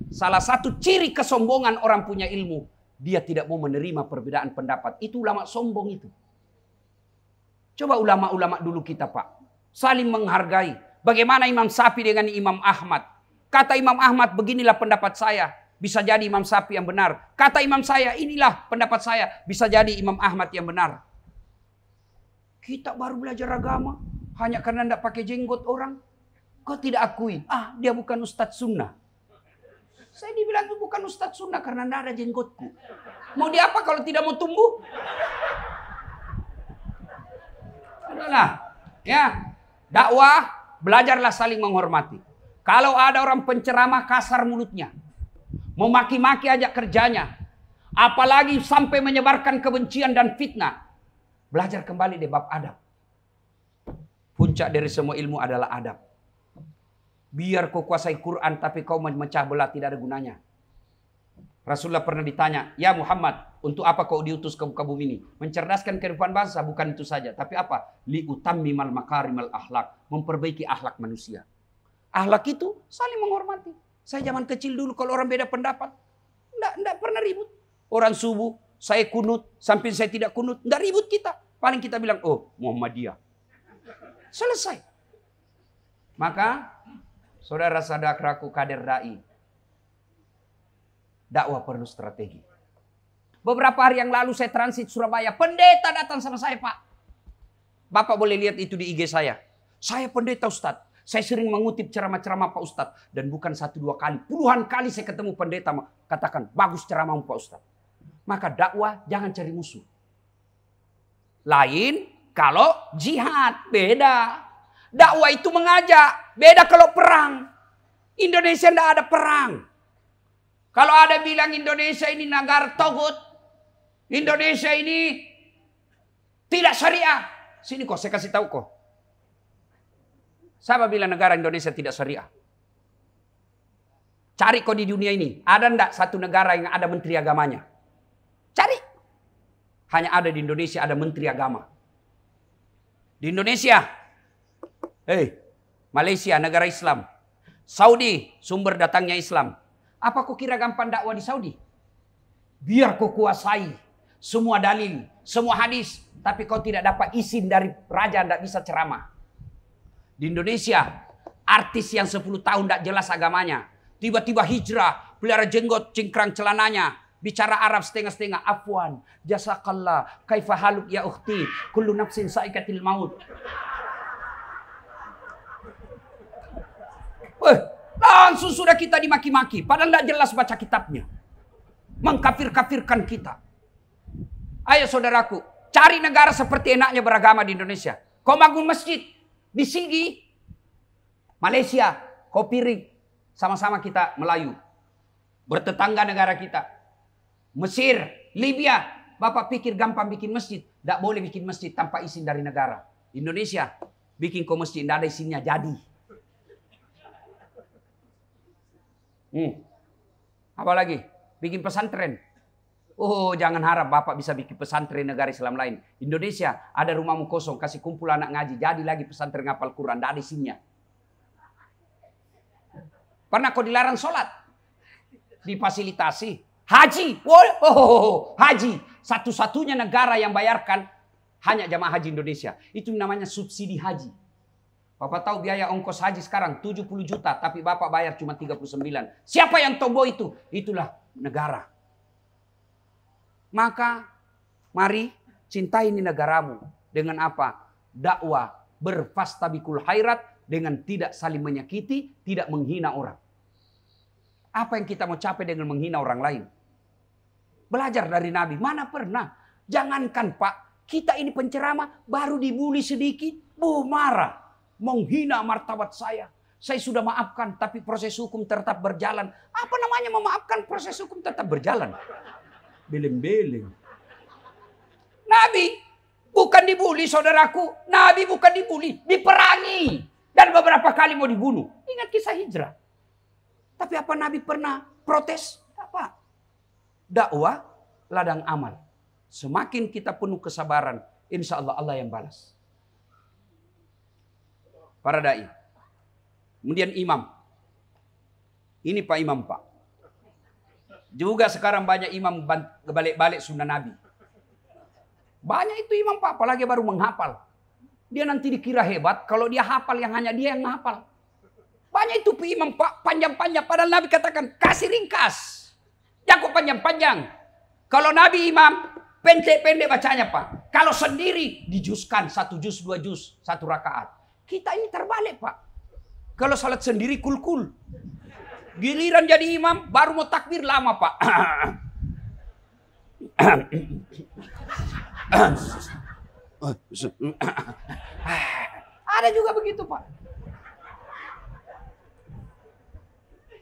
Salah satu ciri kesombongan orang punya ilmu, dia tidak mau menerima perbedaan pendapat. Itu ulama sombong itu. Coba ulama-ulama dulu kita Pak. Saling menghargai. Bagaimana Imam Syafi'i dengan Imam Ahmad. Kata Imam Ahmad, beginilah pendapat saya. Bisa jadi Imam Syafi'i yang benar. Kata Imam saya, inilah pendapat saya. Bisa jadi Imam Ahmad yang benar. Kita baru belajar agama hanya karena tidak pakai jenggot orang. Kau tidak akui, dia bukan ustadz sunnah. Saya dibilang itu bukan ustadz sunnah karena tidak ada jenggotku. Mau diapa kalau tidak mau tumbuh? Adalah, ya, dakwah, belajarlah saling menghormati. Kalau ada orang penceramah kasar mulutnya, memaki-maki aja kerjanya, apalagi sampai menyebarkan kebencian dan fitnah, belajar kembali deh bab adab. Puncak dari semua ilmu adalah adab. Biar kau kuasai Quran tapi kau memecah belah tidak ada gunanya. Rasulullah pernah ditanya, ya Muhammad, untuk apa kau diutus ke muka bumi ini? Mencerdaskan kehidupan bangsa, bukan itu saja. Tapi apa? Liutammimal makarimal akhlak, memperbaiki akhlak manusia. Akhlak itu saling menghormati. Saya zaman kecil dulu kalau orang beda pendapat, enggak pernah ribut. Orang subuh, saya kunut, sampai saya tidak kunut, enggak ribut kita. Paling kita bilang, oh Muhammadiyah. Selesai. Maka, saudara-saudaraku kader dai, dakwah perlu strategi. Beberapa hari yang lalu saya transit Surabaya, pendeta datang sama saya, Pak. Bapak boleh lihat itu di IG saya. Saya pendeta Ustadz. Saya sering mengutip ceramah-ceramah Pak Ustadz. Dan bukan 1-2 kali, puluhan kali saya ketemu pendeta katakan, bagus ceramahmu Pak Ustadz. Maka dakwah jangan cari musuh. Lain kalau jihad, beda. Dakwah itu mengajak, beda kalau perang. Indonesia tidak ada perang. Kalau ada bilang Indonesia ini negara togut, Indonesia ini tidak syariah. Sini kok, saya kasih tahu kok. Siapa bilang negara Indonesia tidak syariah? Cari kok di dunia ini. Ada enggak satu negara yang ada menteri agamanya? Cari. Hanya ada di Indonesia ada menteri agama. Di Indonesia. Malaysia negara Islam. Saudi sumber datangnya Islam. Apa kau kira gampang dakwah di Saudi? Biar kau kuasai semua dalil, semua hadis. Tapi kau tidak dapat izin dari raja, tidak bisa ceramah. Di Indonesia, artis yang 10 tahun tidak jelas agamanya. Tiba-tiba hijrah, pelihara jenggot, cingkrang celananya. Bicara Arab setengah-setengah. Afwan, jazakallah, kaifa haluk ya ukhti, kullu nafsin saikatil maut. Langsung sudah kita dimaki-maki. Padahal tidak jelas baca kitabnya. Mengkafir-kafirkan kita. Ayo saudaraku, cari negara seperti enaknya beragama di Indonesia. Kau bangun masjid di Sigi, Malaysia, kau piring. Sama-sama kita Melayu. Bertetangga negara kita. Mesir, Libya. Bapak pikir gampang bikin masjid. Tidak boleh bikin masjid tanpa izin dari negara. Indonesia, bikin kau masjid, tidak ada izinnya, jadi. Apalagi bikin pesantren. Oh, jangan harap Bapak bisa bikin pesantren negara Islam lain. Indonesia ada rumahmu kosong, kasih kumpul anak ngaji, jadi lagi pesantren ngapal Quran, tidak ada isinya. Pernah kau dilarang sholat? Difasilitasi. Haji, haji. Satu-satunya negara yang bayarkan hanya jamaah haji Indonesia. Itu namanya subsidi haji. Bapak tahu biaya ongkos haji sekarang 70 juta, tapi Bapak bayar cuma 39. Siapa yang tobo itu? Itulah negara. Maka mari cintai ini negaramu. Dengan apa? Dakwah berfastabikul khairat, dengan tidak saling menyakiti, tidak menghina orang. Apa yang kita mau capai dengan menghina orang lain? Belajar dari Nabi. Mana pernah? Jangankan Pak, kita ini penceramah baru dibully sedikit, marah. Menghina martabat saya. Saya sudah maafkan, tapi proses hukum tetap berjalan. Apa namanya memaafkan proses hukum tetap berjalan? Beleng-beleng. Nabi bukan dibully, saudaraku. Nabi bukan dibully, diperangi. Dan beberapa kali mau dibunuh. Ingat kisah hijrah. Tapi apa Nabi pernah protes? Apa? Dakwah ladang amal. Semakin kita penuh kesabaran, insya Allah Allah yang balas. Para dai. Kemudian imam. Ini Pak Imam Pak. Juga sekarang banyak imam balik-balik sunnah Nabi. Banyak itu imam Pak, apalagi baru menghafal. Dia nanti dikira hebat kalau dia hafal yang hanya dia yang menghafal. Banyak itu imam Pak, panjang-panjang. Padahal Nabi katakan, kasih ringkas. Jangan panjang-panjang. Kalau Nabi imam, Pendek-pendek bacanya Pak. Kalau sendiri dijuskan 1 juz, 2 juz, 1 rakaat. Kita ini terbalik Pak. Kalau salat sendiri kul-kul. Giliran jadi imam baru mau takbir lama Pak. Ada juga begitu Pak.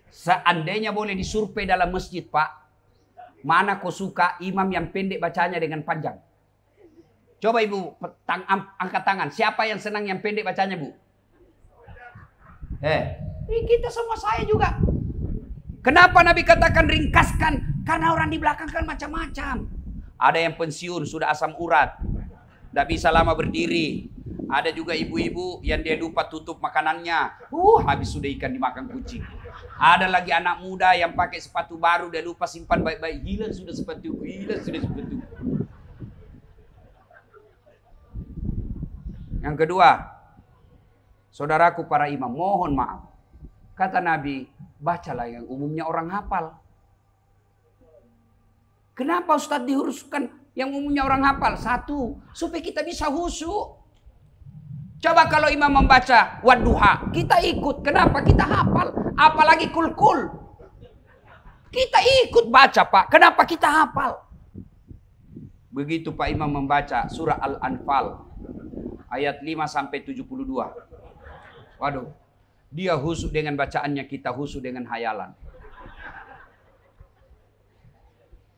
Seandainya boleh disurvei dalam masjid Pak. Mana kau suka imam yang pendek bacanya dengan panjang? Coba ibu angkat tangan. Siapa yang senang yang pendek bacanya bu? Kita semua, saya juga. Kenapa Nabi katakan ringkaskan? Karena orang di belakang kan macam-macam. Ada yang pensiun sudah asam urat, tidak bisa lama berdiri. Ada juga ibu-ibu yang dia lupa tutup makanannya. Habis sudah ikan dimakan kucing. Ada lagi anak muda yang pakai sepatu baru, dia lupa simpan baik-baik. Hilang sudah sepatu. Yang kedua, saudaraku para imam, mohon maaf. Kata Nabi, bacalah yang umumnya orang hafal. Kenapa Ustadz dihuruskan yang umumnya orang hafal? 1, supaya kita bisa khusyuk. Coba kalau imam membaca wadduha, kita ikut. Kenapa? Kita hafal. Apalagi kul-kul. Kita ikut baca Pak. Kenapa? Kita hafal. Begitu Pak Imam membaca surah Al-Anfal. Ayat 5-72. Waduh. Dia khusyuk dengan bacaannya, kita khusyuk dengan hayalan.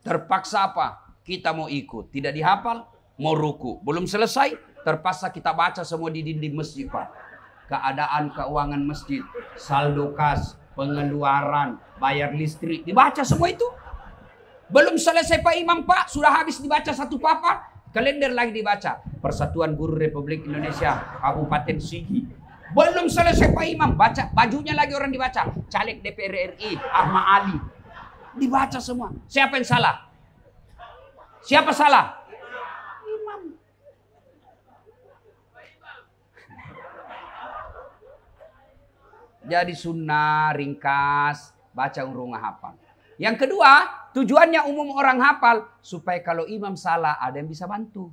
Terpaksa apa? Kita mau ikut. Tidak dihafal, mau ruku. Belum selesai, terpaksa kita baca semua di dinding masjid Pak. Keadaan keuangan masjid, saldo kas, pengeluaran, bayar listrik, dibaca semua itu. Belum selesai Pak Imam Pak, sudah habis dibaca 1 papan, kalender lagi dibaca. Persatuan Buruh Republik Indonesia, Kabupaten Sigi. Belum selesai Pak Imam, baca bajunya lagi orang dibaca. Caleg DPR RI, Ahmad Ali. Dibaca semua. Siapa yang salah? Siapa salah? Imam. Jadi sunnah, ringkas, baca urung hafal. Yang kedua, tujuannya umum orang hafal. Supaya kalau imam salah, ada yang bisa bantu.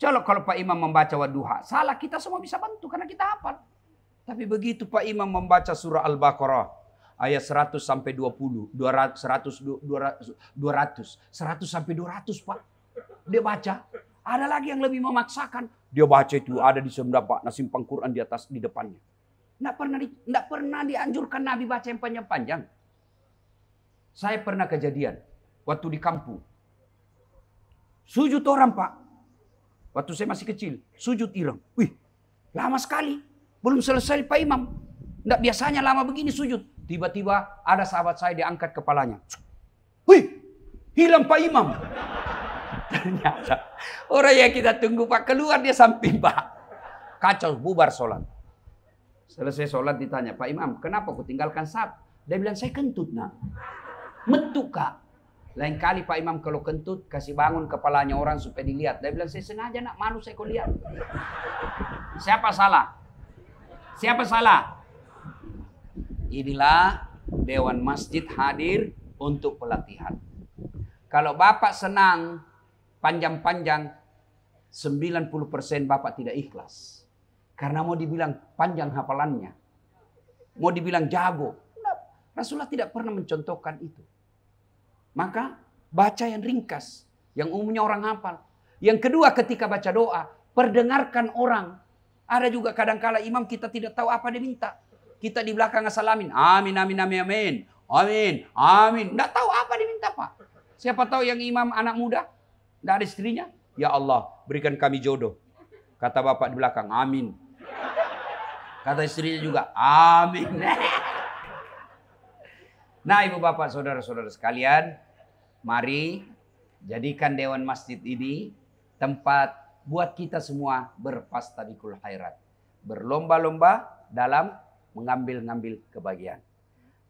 Kalau Pak Imam membaca wadduha, salah kita semua bisa bantu karena kita hafal. Tapi begitu Pak Imam membaca surah Al-Baqarah, ayat 100 sampai 20, 200 sampai 200 Pak. Dia baca. Ada lagi yang lebih memaksakan. Dia baca itu ada di sebelah Pak, nasimpang Quran di atas di depannya. Nggak pernah dianjurkan Nabi baca yang panjang-panjang. Saya pernah kejadian waktu di kampung. Sujud orang Pak. Waktu saya masih kecil, sujud ireng. Wih, lama sekali. Belum selesai Pak Imam. Nggak biasanya lama begini sujud. Tiba-tiba ada sahabat saya diangkat kepalanya. Wih, hilang Pak Imam. Ternyata orang yang kita tunggu Pak keluar dia samping Pak. Kacau, bubar sholat. Selesai sholat ditanya, Pak Imam, kenapa kau tinggalkan saf? Dia bilang, saya kentut nak. Metu Kak. Lain kali Pak Imam kalau kentut, kasih bangun kepalanya orang supaya dilihat. Dia bilang, saya sengaja nak malu saya kau lihat. Siapa salah? Siapa salah? Inilah Dewan Masjid hadir untuk pelatihan. Kalau Bapak senang panjang-panjang, 90% Bapak tidak ikhlas. Karena mau dibilang panjang hafalannya. Mau dibilang jago. Rasulullah tidak pernah mencontohkan itu. Maka baca yang ringkas. Yang umumnya orang hafal. Yang kedua ketika baca doa. Perdengarkan orang. Ada juga kadang-kala imam kita tidak tahu apa dia minta. Kita di belakang asal amin. Amin, amin, amin, amin. Amin, amin. Tidak tahu apa diminta Pak. Siapa tahu yang imam anak muda. Tidak ada istrinya. Ya Allah berikan kami jodoh. Kata bapak di belakang. Amin. Kata istrinya juga. Amin. Nah ibu bapak saudara-saudara sekalian. Mari jadikan Dewan Masjid ini tempat buat kita semua berfastabiqul khairat. Berlomba-lomba dalam mengambil-ngambil kebahagiaan.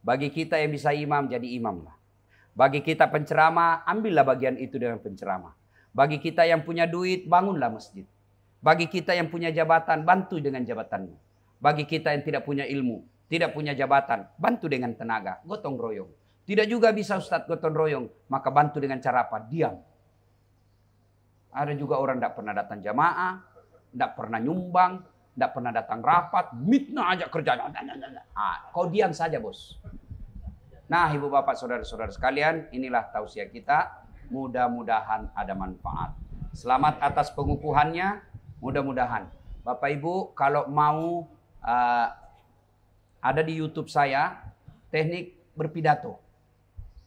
Bagi kita yang bisa imam, jadi imam lah. Bagi kita penceramah, ambillah bagian itu dengan penceramah. Bagi kita yang punya duit, bangunlah masjid. Bagi kita yang punya jabatan, bantu dengan jabatanmu. Bagi kita yang tidak punya ilmu, tidak punya jabatan, bantu dengan tenaga, gotong royong. Tidak juga bisa Ustadz gotong royong, maka bantu dengan cara apa? Diam. Ada juga orang tidak pernah datang jamaah, tidak pernah nyumbang, tidak pernah datang rapat, mitnah aja kerjanya. Kau diam saja bos. Nah ibu bapak saudara-saudara sekalian, inilah tausiah kita. Mudah-mudahan ada manfaat. Selamat atas pengukuhannya, mudah-mudahan. Bapak ibu kalau mau ada di YouTube saya, teknik berpidato.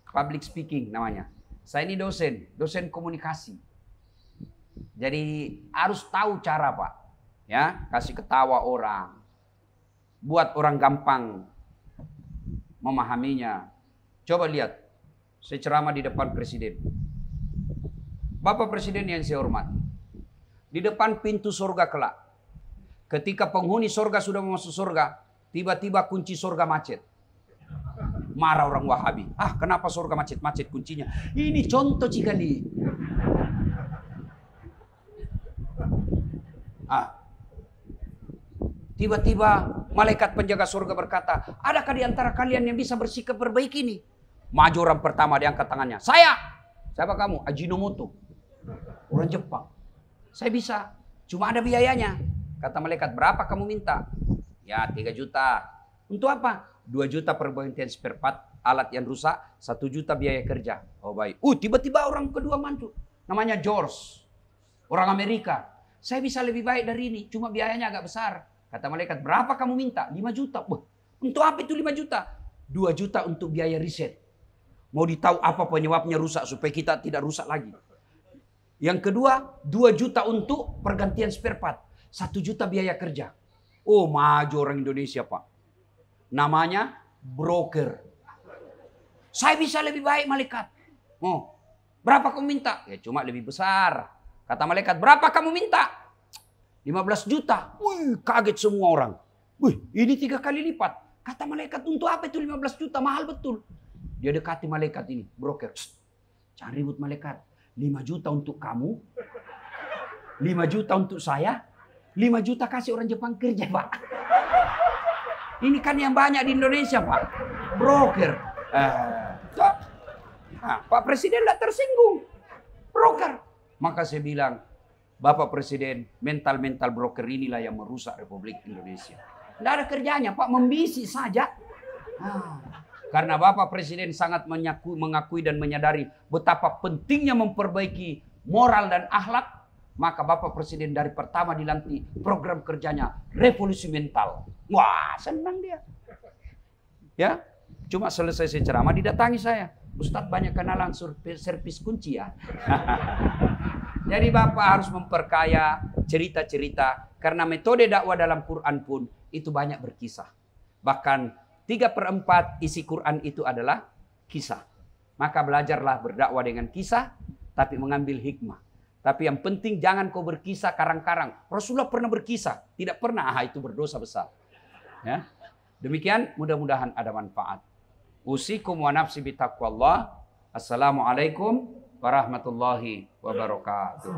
Public speaking namanya. Saya ini dosen komunikasi. Jadi harus tahu cara Pak. Ya, kasih ketawa orang. Buat orang gampang memahaminya. Coba lihat. Saya ceramah di depan presiden. Bapak Presiden yang saya hormati. Di depan pintu surga kelak. Ketika penghuni surga sudah masuk surga, tiba-tiba kunci surga macet. Marah orang Wahabi. Kenapa surga macet-macet kuncinya? Ini contoh cikali. Tiba-tiba malaikat penjaga surga berkata, adakah di antara kalian yang bisa bersikap berbaik ini? Maju orang pertama diangkat tangannya. Saya. Siapa kamu? Ajinomoto. Orang Jepang. Saya bisa. Cuma ada biayanya. Kata malaikat, berapa kamu minta? Ya 3 juta. Untuk apa? 2 juta pergantian spare part alat yang rusak. 1 juta biaya kerja. Oh baik. Tiba-tiba orang kedua mantu. Namanya George. Orang Amerika. Saya bisa lebih baik dari ini. Cuma biayanya agak besar. Kata malaikat, berapa kamu minta? 5 juta. Untuk apa itu 5 juta? 2 juta untuk biaya riset. Mau ditahu apa penyebabnya rusak supaya kita tidak rusak lagi. Yang kedua, 2 juta untuk pergantian spare part. 1 juta biaya kerja. Oh maju orang Indonesia Pak. Namanya broker. Saya bisa lebih baik malaikat. Berapa kamu minta? Ya cuma lebih besar. Kata malaikat, berapa kamu minta? 15 juta. Kaget semua orang. Ini 3 kali lipat. Kata malaikat, untuk apa itu 15 juta? Mahal betul. Dia dekati malaikat ini, broker. Jangan ribut malaikat. 5 juta untuk kamu. 5 juta untuk saya. 5 juta kasih orang Jepang kerja, Pak. Ini kan yang banyak di Indonesia, Pak. Broker. Pak Presiden tidak tersinggung. Broker. Maka saya bilang, Bapak Presiden, mental-mental broker inilah yang merusak Republik Indonesia. Tidak ada kerjanya, Pak. Membisik saja. Karena Bapak Presiden sangat mengakui dan menyadari betapa pentingnya memperbaiki moral dan akhlak. Maka Bapak Presiden dari pertama dilantik program kerjanya revolusi mental. Wah, senang dia. Ya, cuma selesai saya ceramah didatangi saya. Ustadz banyak kenalan servis kunci ya. Jadi Bapak harus memperkaya cerita-cerita. Karena metode dakwah dalam Quran pun itu banyak berkisah. Bahkan 3/4 isi Quran itu adalah kisah. Maka belajarlah berdakwah dengan kisah. Tapi mengambil hikmah. Tapi yang penting jangan kau berkisah karang-karang. Rasulullah pernah berkisah. Tidak pernah. Itu berdosa besar. Ya. Demikian mudah-mudahan ada manfaat. Usikum wa nafsi bitaqwallah. Assalamualaikum warahmatullahi wabarakatuh.